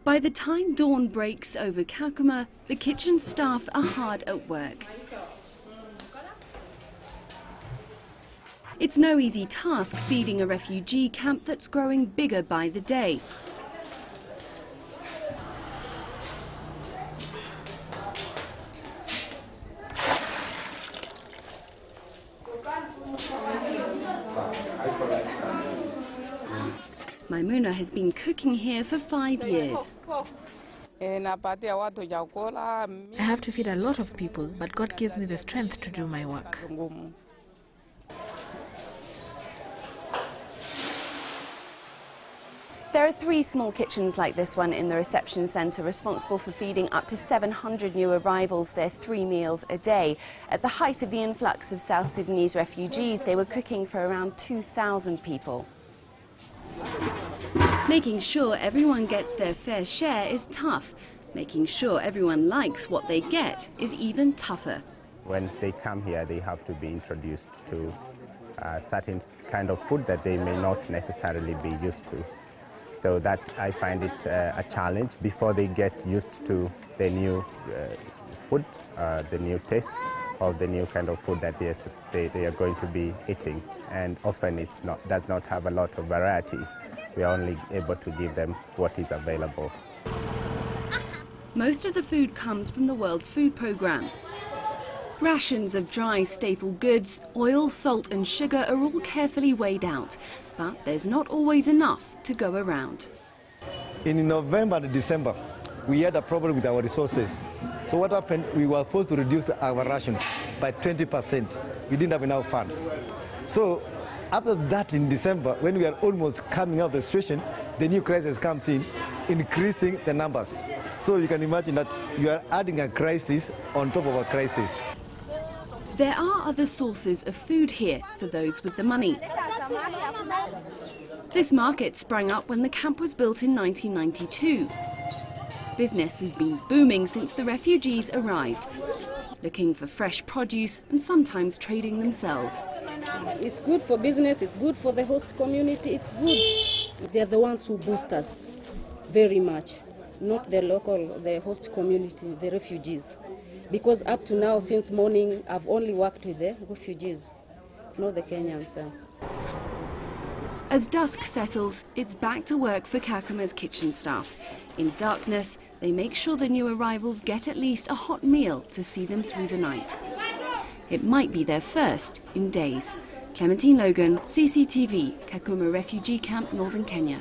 By the time dawn breaks over Kakuma, the kitchen staff are hard at work. It's no easy task feeding a refugee camp that's growing bigger by the day. Maimuna has been cooking here for 5 years. I have to feed a lot of people, but God gives me the strength to do my work. There are 3 small kitchens like this one in the reception centre, responsible for feeding up to 700 new arrivals their 3 meals a day. At the height of the influx of South Sudanese refugees, they were cooking for around 2,000 people. Making sure everyone gets their fair share is tough. Making sure everyone likes what they get is even tougher. When they come here, they have to be introduced to certain kind of food that they may not necessarily be used to. So that I find it a challenge before they get used to the new food, the new tastes of the new kind of food that they are going to be eating. And often it does not have a lot of variety. We are only able to give them what is available. Most of the food comes from the World Food Programme. Rations of dry staple goods, oil, salt and sugar are all carefully weighed out. But there's not always enough to go around. In November and December, we had a problem with our resources. So what happened, we were forced to reduce our rations by 20%. We didn't have enough funds. So after that, in December, when we are almost coming out of the situation, the new crisis comes in, increasing the numbers. So you can imagine that you are adding a crisis on top of a crisis. There are other sources of food here for those with the money. This market sprang up when the camp was built in 1992. Business has been booming since the refugees arrived, looking for fresh produce and sometimes trading themselves. It's good for business, it's good for the host community, it's good. They're the ones who boost us very much, not the local, the host community, the refugees. Because up to now, since morning, I've only worked with the refugees, not the Kenyans. As dusk settles, it's back to work for Kakuma's kitchen staff. In darkness, they make sure the new arrivals get at least a hot meal to see them through the night. It might be their first in days. Clementine Logan, CCTV, Kakuma Refugee Camp, Northern Kenya.